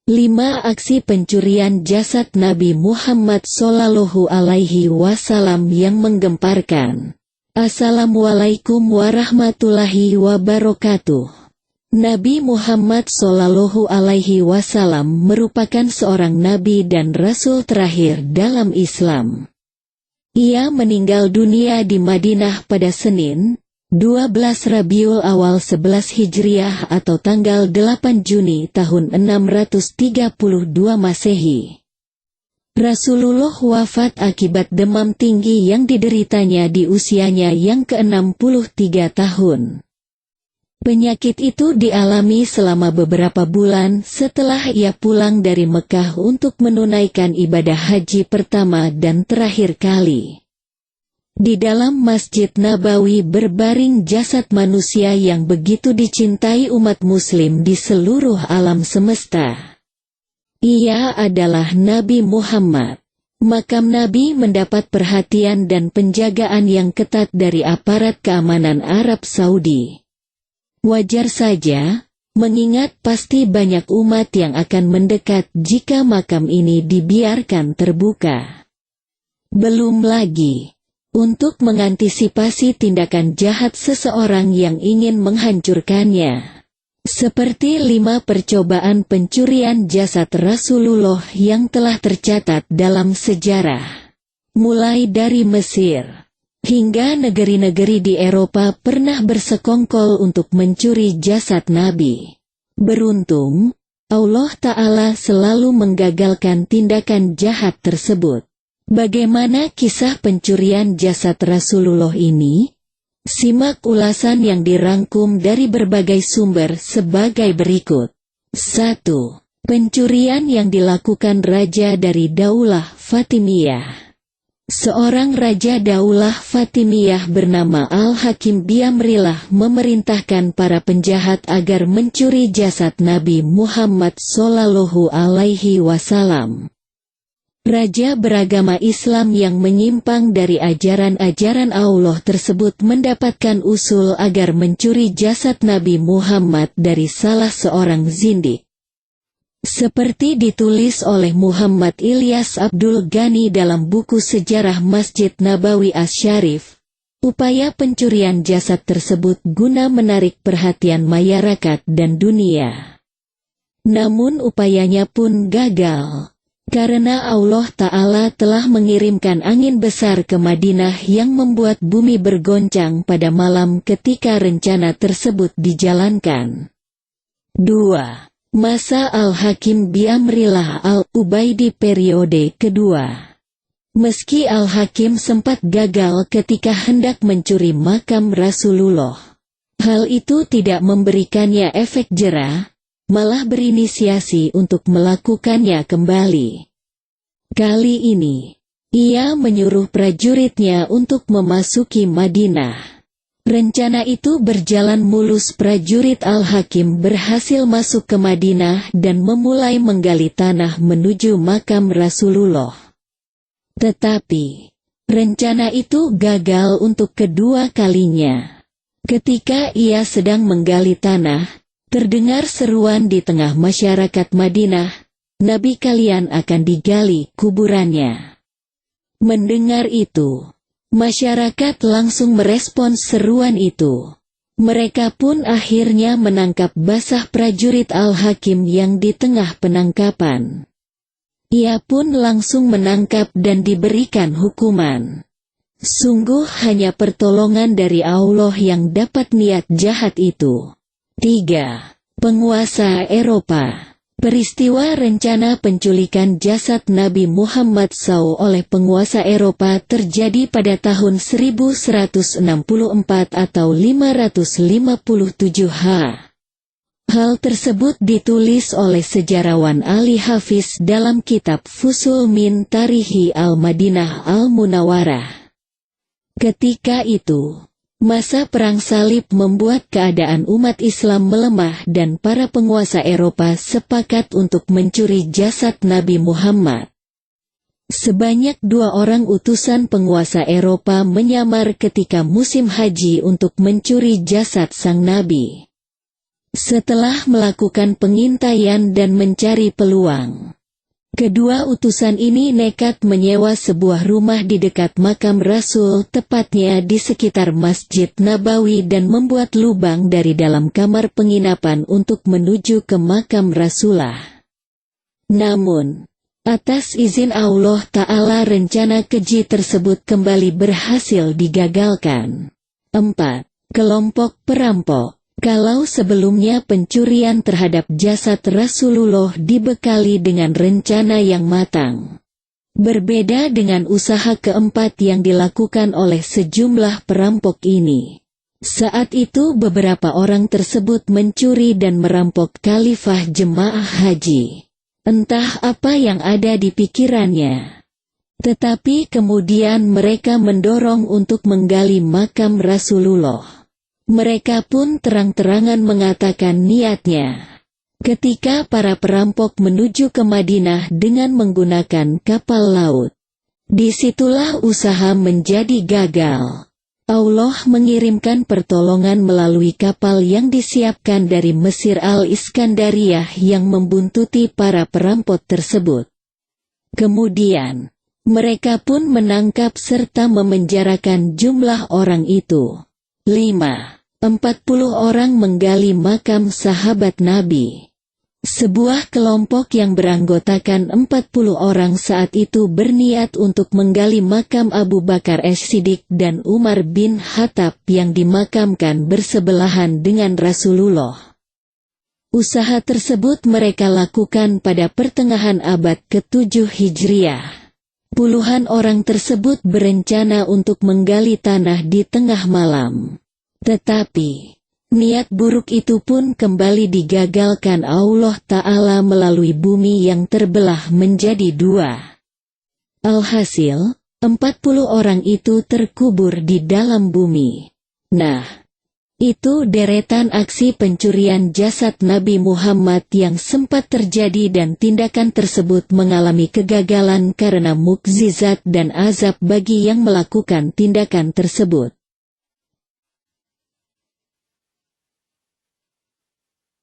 5 Aksi pencurian jasad Nabi Muhammad Shallallahu Alaihi Wasallam yang menggemparkan. Assalamualaikum warahmatullahi wabarakatuh. Nabi Muhammad Shallallahu Alaihi Wasallam merupakan seorang nabi dan rasul terakhir dalam Islam. Ia meninggal dunia di Madinah pada Senin, 12 Rabiul Awal 11 Hijriah atau tanggal 8 Juni tahun 632 Masehi. Rasulullah wafat akibat demam tinggi yang dideritanya di usianya yang ke-63 tahun. Penyakit itu dialami selama beberapa bulan setelah ia pulang dari Mekah untuk menunaikan ibadah haji pertama dan terakhir kali. Di dalam Masjid Nabawi berbaring jasad manusia yang begitu dicintai umat muslim di seluruh alam semesta. Ia adalah Nabi Muhammad. Makam Nabi mendapat perhatian dan penjagaan yang ketat dari aparat keamanan Arab Saudi. Wajar saja, mengingat pasti banyak umat yang akan mendekat jika makam ini dibiarkan terbuka. Belum lagi, untuk mengantisipasi tindakan jahat seseorang yang ingin menghancurkannya. Seperti 5 percobaan pencurian jasad Rasulullah yang telah tercatat dalam sejarah. Mulai dari Mesir hingga negeri-negeri di Eropa pernah bersekongkol untuk mencuri jasad Nabi. Beruntung, Allah Ta'ala selalu menggagalkan tindakan jahat tersebut. Bagaimana kisah pencurian jasad Rasulullah ini? Simak ulasan yang dirangkum dari berbagai sumber sebagai berikut. 1. Pencurian yang dilakukan raja dari Daulah Fatimiyah. Seorang raja Daulah Fatimiyah bernama Al-Hakim Biamrillah memerintahkan para penjahat agar mencuri jasad Nabi Muhammad Shallallahu Alaihi Wasallam. Raja beragama Islam yang menyimpang dari ajaran-ajaran Allah tersebut mendapatkan usul agar mencuri jasad Nabi Muhammad dari salah seorang zindik. Seperti ditulis oleh Muhammad Ilyas Abdul Ghani dalam buku sejarah Masjid Nabawi Asy-Syarif, upaya pencurian jasad tersebut guna menarik perhatian masyarakat dan dunia. Namun upayanya pun gagal. Karena Allah Ta'ala telah mengirimkan angin besar ke Madinah yang membuat bumi bergoncang pada malam ketika rencana tersebut dijalankan. 2. Masa Al-Hakim Biamrillah Al-Ubaidi periode kedua. Meski Al-Hakim sempat gagal ketika hendak mencuri makam Rasulullah, hal itu tidak memberikannya efek jera, malah berinisiasi untuk melakukannya kembali. Kali ini, ia menyuruh prajuritnya untuk memasuki Madinah. Rencana itu berjalan mulus. Prajurit Al-Hakim berhasil masuk ke Madinah dan memulai menggali tanah menuju makam Rasulullah. Tetapi, rencana itu gagal untuk kedua kalinya. Ketika ia sedang menggali tanah, terdengar seruan di tengah masyarakat Madinah, Nabi kalian akan digali kuburannya. Mendengar itu, masyarakat langsung merespons seruan itu. Mereka pun akhirnya menangkap basah prajurit Al-Hakim yang di tengah penangkapan. Ia pun langsung menangkap dan diberikan hukuman. Sungguh hanya pertolongan dari Allah yang dapat niat jahat itu. 3. Penguasa Eropa. Peristiwa rencana penculikan jasad Nabi Muhammad SAW oleh penguasa Eropa terjadi pada tahun 1164 atau 557 H. Hal tersebut ditulis oleh sejarawan Ali Hafiz dalam kitab Fusul min Tarihi Al-Madinah Al-Munawwarah. Ketika itu, masa perang salib membuat keadaan umat Islam melemah dan para penguasa Eropa sepakat untuk mencuri jasad Nabi Muhammad. Sebanyak 2 orang utusan penguasa Eropa menyamar ketika musim haji untuk mencuri jasad sang Nabi. Setelah melakukan pengintaian dan mencari peluang, kedua utusan ini nekat menyewa sebuah rumah di dekat makam Rasul, tepatnya di sekitar Masjid Nabawi, dan membuat lubang dari dalam kamar penginapan untuk menuju ke makam Rasulullah. Namun, atas izin Allah Ta'ala, rencana keji tersebut kembali berhasil digagalkan. 4. Kelompok perampok. Kalau sebelumnya pencurian terhadap jasad Rasulullah dibekali dengan rencana yang matang, berbeda dengan usaha keempat yang dilakukan oleh sejumlah perampok ini. Saat itu beberapa orang tersebut mencuri dan merampok khalifah jemaah haji. Entah apa yang ada di pikirannya, tetapi kemudian mereka mendorong untuk menggali makam Rasulullah. Mereka pun terang-terangan mengatakan niatnya. Ketika para perampok menuju ke Madinah dengan menggunakan kapal laut, disitulah usaha menjadi gagal. Allah mengirimkan pertolongan melalui kapal yang disiapkan dari Mesir, Al-Iskandariyah, yang membuntuti para perampok tersebut. Kemudian, mereka pun menangkap serta memenjarakan jumlah orang itu. 5. 40 orang menggali makam sahabat Nabi. Sebuah kelompok yang beranggotakan 40 orang saat itu berniat untuk menggali makam Abu Bakar As-Siddiq dan Umar bin Khattab yang dimakamkan bersebelahan dengan Rasulullah. Usaha tersebut mereka lakukan pada pertengahan abad ke-7 Hijriah. Puluhan orang tersebut berencana untuk menggali tanah di tengah malam. Tetapi, niat buruk itu pun kembali digagalkan Allah Ta'ala melalui bumi yang terbelah menjadi dua. Alhasil, 40 orang itu terkubur di dalam bumi. Nah, itu deretan aksi pencurian jasad Nabi Muhammad yang sempat terjadi, dan tindakan tersebut mengalami kegagalan karena mukjizat dan azab bagi yang melakukan tindakan tersebut.